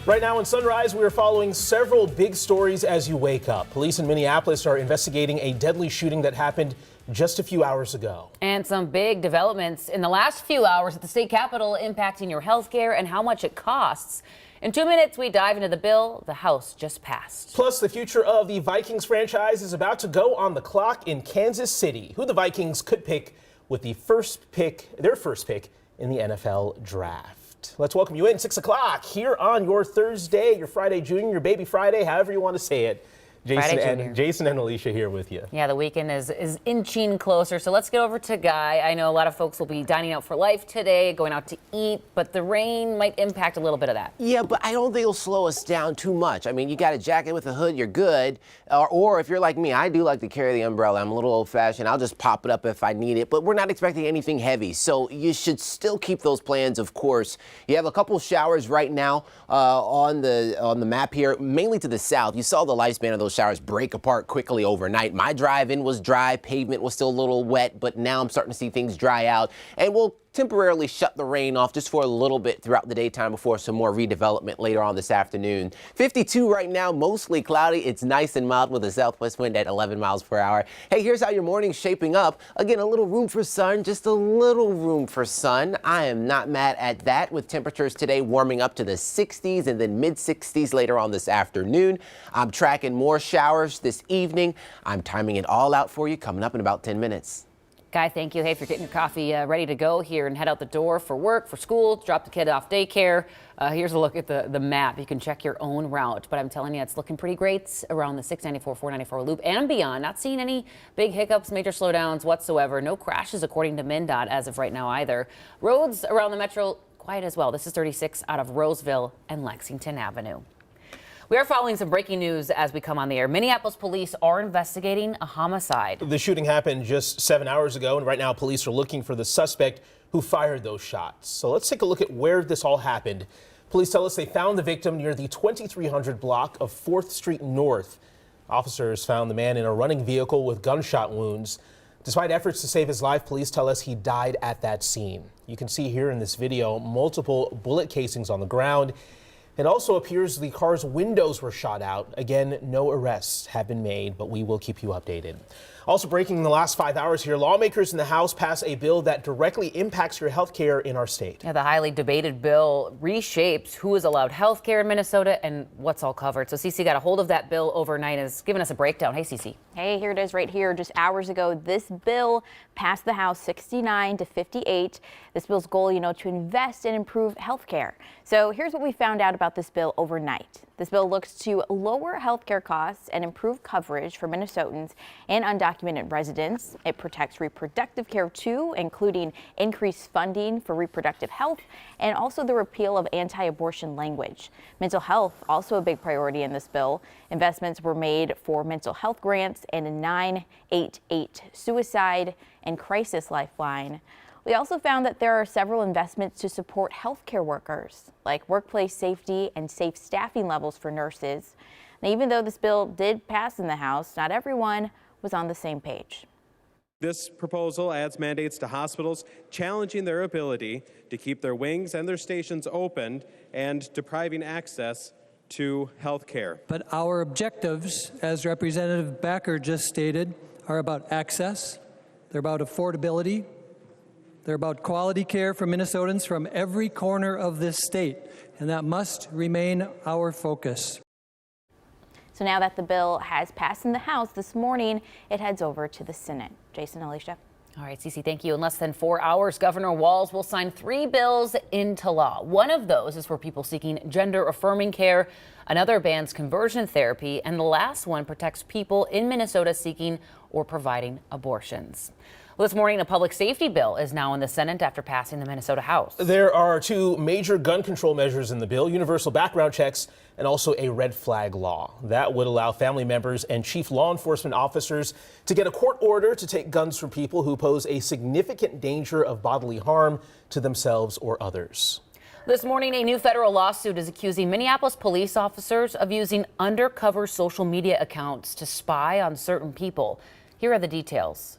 Right now in Sunrise, we are following several big stories as you wake up. Police in Minneapolis are investigating a deadly shooting that happened just a few hours ago. And some big developments in the last few hours at the state capitol impacting your health care and how much it costs. In 2 minutes, we dive into the bill the House just passed. Plus, the future of the Vikings franchise is about to go on the clock in Kansas City, who the Vikings could pick with their first pick in the NFL draft. Let's welcome you in 6 o'clock here on your Thursday, your Friday Junior, your Baby Friday, however you want to say it. Jason and Alicia here with you. Yeah, the weekend is inching closer, so let's get over to Guy. I know a lot of folks will be dining out for life today, going out to eat, but the rain might impact a little bit of that. Yeah, but I don't think it'll slow us down too much. I mean, you got a jacket with a hood, you're good. Or if you're like me, I do like to carry the umbrella. I'm a little old-fashioned. I'll just pop it up if I need it, but we're not expecting anything heavy, so you should still keep those plans, of course. You have a couple showers right now on the map here, mainly to the south. You saw the lifespan of those showers break apart quickly overnight. My drive-in was dry, pavement was still a little wet, but now I'm starting to see things dry out, and we'll temporarily shut the rain off just for a little bit throughout the daytime before some more redevelopment later on this afternoon. 52 right now, mostly cloudy. It's nice and mild with a southwest wind at 11 miles per hour. Hey, here's how your morning's shaping up. Again, a little room for sun, just a little room for sun. I am not mad at that, with temperatures today warming up to the 60s and then mid 60s later on this afternoon. I'm tracking more showers this evening. I'm timing it all out for you coming up in about 10 minutes. Guy, thank you. Hey, if you're getting your coffee ready to go here and head out the door for work, for school, drop the kid off daycare, here's a look at the map. You can check your own route, but I'm telling you, it's looking pretty great around the 694, 494 loop and beyond. Not seeing any big hiccups, major slowdowns whatsoever. No crashes according to MnDOT as of right now either. Roads around the metro quiet as well. This is 36 out of Roseville and Lexington Avenue. We are following some breaking news as we come on the air. Minneapolis police are investigating a homicide. The shooting happened just 7 hours ago, and right now police are looking for the suspect who fired those shots. So let's take a look at where this all happened. Police tell us they found the victim near the 2300 block of 4th Street North. Officers found the man in a running vehicle with gunshot wounds. Despite efforts to save his life, police tell us he died at that scene. You can see here in this video multiple bullet casings on the ground. It also appears the car's windows were shot out. Again, no arrests have been made, but we will keep you updated. Also breaking in the last 5 hours here, lawmakers in the House pass a bill that directly impacts your health care in our state. Yeah, the highly debated bill reshapes who is allowed health care in Minnesota and what's all covered. So Cece got a hold of that bill overnight and has given us a breakdown. Hey, Cece. Hey, here it is right here. Just hours ago, this bill passed the House 69 to 58. This bill's goal, to invest and improve health care. So here's what we found out about this bill overnight. This bill looks to lower health care costs and improve coverage for Minnesotans and undocumented residents. It protects reproductive care too, including increased funding for reproductive health and also the repeal of anti-abortion language. Mental health, also a big priority in this bill. Investments were made for mental health grants and a 988 suicide and crisis lifeline. We also found that there are several investments to support healthcare workers, like workplace safety and safe staffing levels for nurses. Now, even though this bill did pass in the House, not everyone was on the same page. This proposal adds mandates to hospitals, challenging their ability to keep their wings and their stations open and depriving access to health care. But our objectives, as Representative Backer just stated, are about access, they're about affordability, they're about quality care for Minnesotans from every corner of this state, and that must remain our focus. So now that the bill has passed in the House this morning, it heads over to the Senate. Jason, Alicia. All right, Cece, thank you. In less than 4 hours, Governor Walz will sign 3 bills into law. One of those is for people seeking gender-affirming care. Another bans conversion therapy. And the last one protects people in Minnesota seeking or providing abortions. Well, this morning, a public safety bill is now in the Senate after passing the Minnesota House. There are 2 major gun control measures in the bill: universal background checks and also a red flag law. That would allow family members and chief law enforcement officers to get a court order to take guns from people who pose a significant danger of bodily harm to themselves or others. This morning, a new federal lawsuit is accusing Minneapolis police officers of using undercover social media accounts to spy on certain people. Here are the details.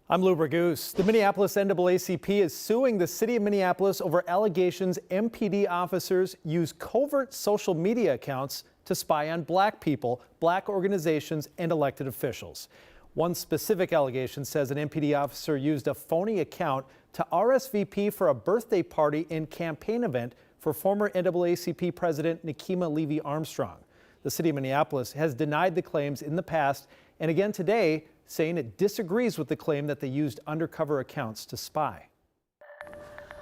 I'm Lou Bragoose. The Minneapolis NAACP is suing the city of Minneapolis over allegations MPD officers use covert social media accounts to spy on black people, black organizations, and elected officials. One specific allegation says an MPD officer used a phony account to RSVP for a birthday party and campaign event for former NAACP President Nikema Levy Armstrong. The city of Minneapolis has denied the claims in the past and again today, saying it disagrees with the claim that they used undercover accounts to spy.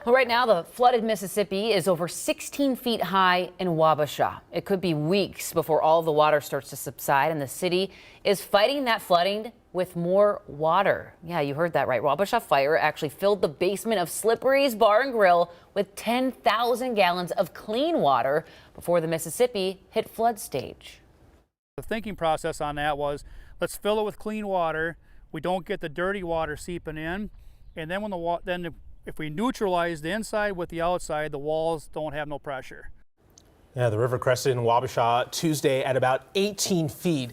Well, right now, the flooded Mississippi is over 16 feet high in Wabasha. It could be weeks before all the water starts to subside, and the city is fighting that flooding with more water. Yeah, you heard that right. Wabasha Fire actually filled the basement of Slippery's Bar and Grill with 10,000 gallons of clean water before the Mississippi hit flood stage. The thinking process on that was, let's fill it with clean water. We don't get the dirty water seeping in, and then if we neutralize the inside with the outside, the walls don't have no pressure. Yeah, the river crested in Wabasha Tuesday at about 18 feet.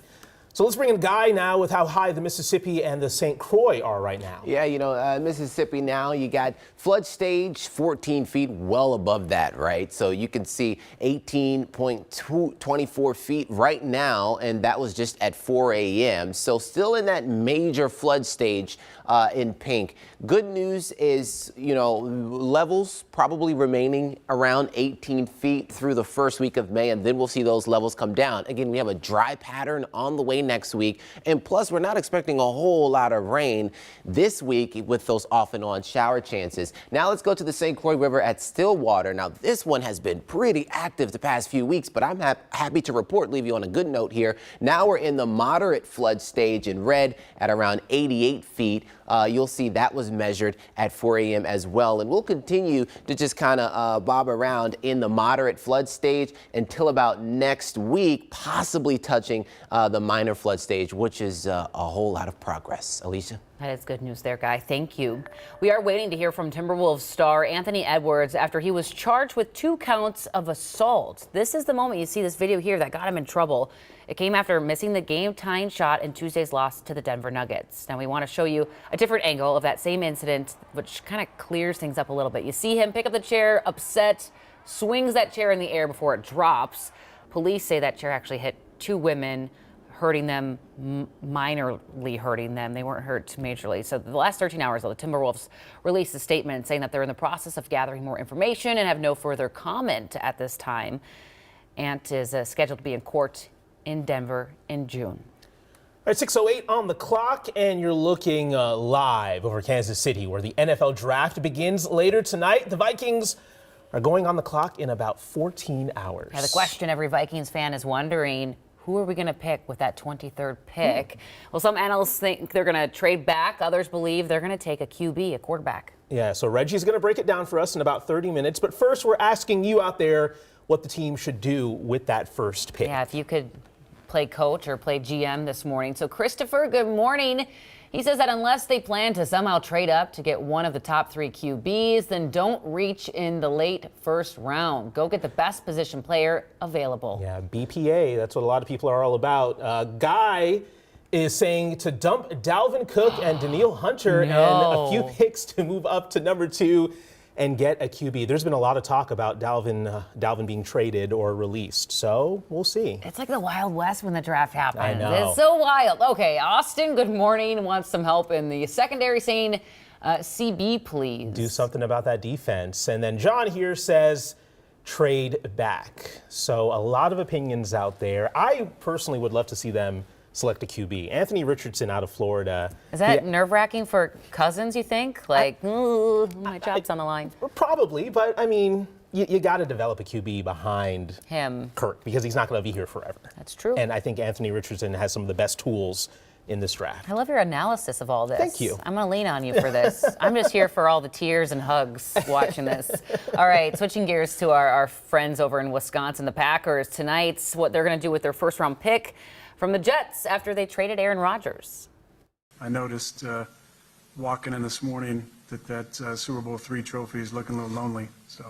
So let's bring in Guy now with how high the Mississippi and the St. Croix are right now. Yeah, Mississippi now, you got flood stage 14 feet, well above that, right? So you can see 18.24 feet right now, and that was just at 4 a.m. So still in that major flood stage in pink. Good news is, levels probably remaining around 18 feet through the first week of May, and then we'll see those levels come down. Again, we have a dry pattern on the way next week, and plus we're not expecting a whole lot of rain this week with those off and on shower chances. Now let's go to the St. Croix River at Stillwater. Now this one has been pretty active the past few weeks, but I'm happy to report, leave you on a good note here. Now we're in the moderate flood stage in red at around 88 feet. You'll see that was measured at 4 a.m. as well. And we'll continue to just kind of bob around in the moderate flood stage until about next week, possibly touching the minor flood stage, which is a whole lot of progress. Alicia? That is good news there, Guy. Thank you. We are waiting to hear from Timberwolves star Anthony Edwards after he was charged with 2 counts of assault. This is the moment you see this video here that got him in trouble. It came after missing the game-tying shot in Tuesday's loss to the Denver Nuggets. Now we want to show you a different angle of that same incident, which kind of clears things up a little bit. You see him pick up the chair, upset, swings that chair in the air before it drops. Police say that chair actually hit 2 women, hurting them, minorly hurting them. They weren't hurt majorly. So the last 13 hours, though, the Timberwolves released a statement saying that they're in the process of gathering more information and have no further comment at this time. Ant is scheduled to be in court in Denver in June. All right, 6:08 on the clock, and you're looking live over Kansas City, where the NFL draft begins later tonight. The Vikings are going on the clock in about 14 hours. Now, the question every Vikings fan is wondering, who are we going to pick with that 23rd pick? Well, some analysts think they're going to trade back. Others believe they're going to take a QB, a quarterback. Yeah, so Reggie's going to break it down for us in about 30 minutes. But first, we're asking you out there what the team should do with that first pick. Yeah, if you could play coach or play GM this morning. So Christopher, good morning. He says that unless they plan to somehow trade up to get one of the top 3 QBs, then don't reach in the late first round. Go get the best position player available. Yeah, BPA, that's what a lot of people are all about. Guy is saying to dump Dalvin Cook and Danielle Hunter and a few picks to move up to number 2 and get a QB. There's been a lot of talk about Dalvin being traded or released, so we'll see. It's like the Wild West when the draft happens. I know. It's so wild. Okay, Austin, good morning. Wants some help in the secondary, saying CB, please. Do something about that defense. And then John here says trade back. So a lot of opinions out there. I personally would love to see them select a QB. Anthony Richardson out of Florida. Is that nerve-wracking for Cousins, you think? Like, ooh, my job's on the line. Probably, but I mean, you got to develop a QB behind him, Kirk, because he's not going to be here forever. That's true. And I think Anthony Richardson has some of the best tools in this draft. I love your analysis of all this. Thank you. I'm going to lean on you for this. I'm just here for all the tears and hugs watching this. All right, switching gears to our friends over in Wisconsin, the Packers. Tonight's what they're going to do with their first-round pick from the Jets after they traded Aaron Rodgers. I noticed walking in this morning that Super Bowl III trophy is looking a little lonely. So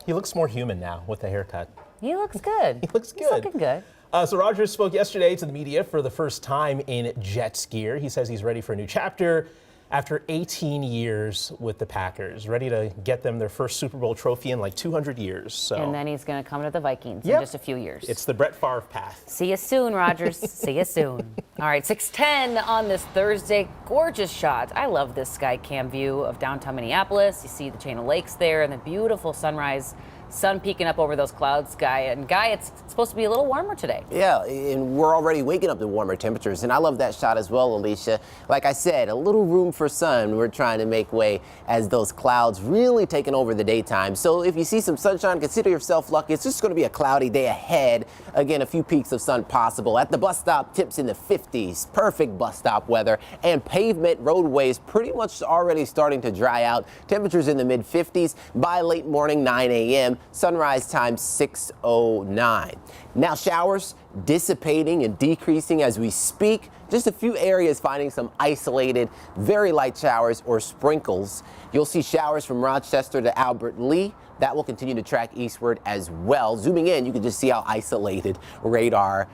he looks more human now with the haircut. He looks good. He looks good. He's looking good. So Rodgers spoke yesterday to the media for the first time in Jets gear. He says he's ready for a new chapter after 18 years with the Packers, ready to get them their first Super Bowl trophy in like 200 years. So. And then he's going to come to the Vikings Yep. in just a few years. It's the Brett Favre path. See you soon, Rodgers. See you soon. All right, 6:10 on this Thursday. Gorgeous shot. I love this sky cam view of downtown Minneapolis. You see the chain of lakes there and the beautiful sunrise. Sun peeking up over those clouds, Guy. And Guy, it's supposed to be a little warmer today. Yeah, and we're already waking up to warmer temperatures, and I love that shot as well, Alicia. Like I said, a little room for sun. We're trying to make way as those clouds really taking over the daytime. So if you see some sunshine, consider yourself lucky. It's just going to be a cloudy day ahead. Again, a few peaks of sun possible. At the bus stop, temps in the 50s. Perfect bus stop weather. And pavement roadways pretty much already starting to dry out. Temperatures in the mid 50s by late morning, 9 a.m. Sunrise time 6:09. Now showers dissipating and decreasing as we speak. Just a few areas finding some isolated, very light showers or sprinkles. You'll see showers from Rochester to Albert Lee. That will continue to track eastward as well. Zooming in, you can just see how isolated radar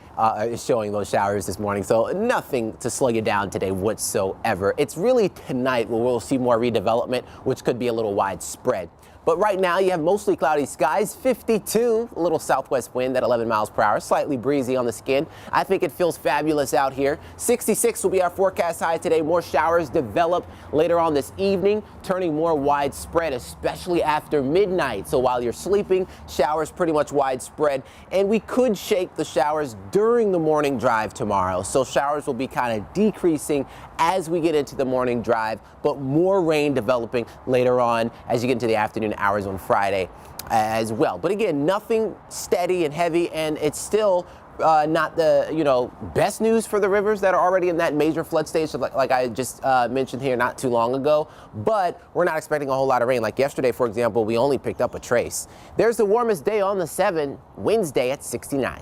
is showing those showers this morning. So nothing to slow you down today whatsoever. It's really tonight where we'll see more redevelopment, which could be a little widespread. But right now you have mostly cloudy skies, 52, a little southwest wind at 11 miles per hour, slightly breezy on the skin. I think it feels fabulous out here. 66 will be our forecast high today. More showers develop later on this evening, turning more widespread, especially after midnight. So while you're sleeping, showers pretty much widespread. And we could shake the showers during the morning drive tomorrow. So showers will be kind of decreasing as we get into the morning drive, but more rain developing later on as you get into the afternoon hours on Friday as well. But again, nothing steady and heavy, and it's still not the best news for the rivers that are already in that major flood stage, like I just mentioned here not too long ago. But we're not expecting a whole lot of rain. Like yesterday, for example, we only picked up a trace. There's the warmest day on the 7, Wednesday at 69.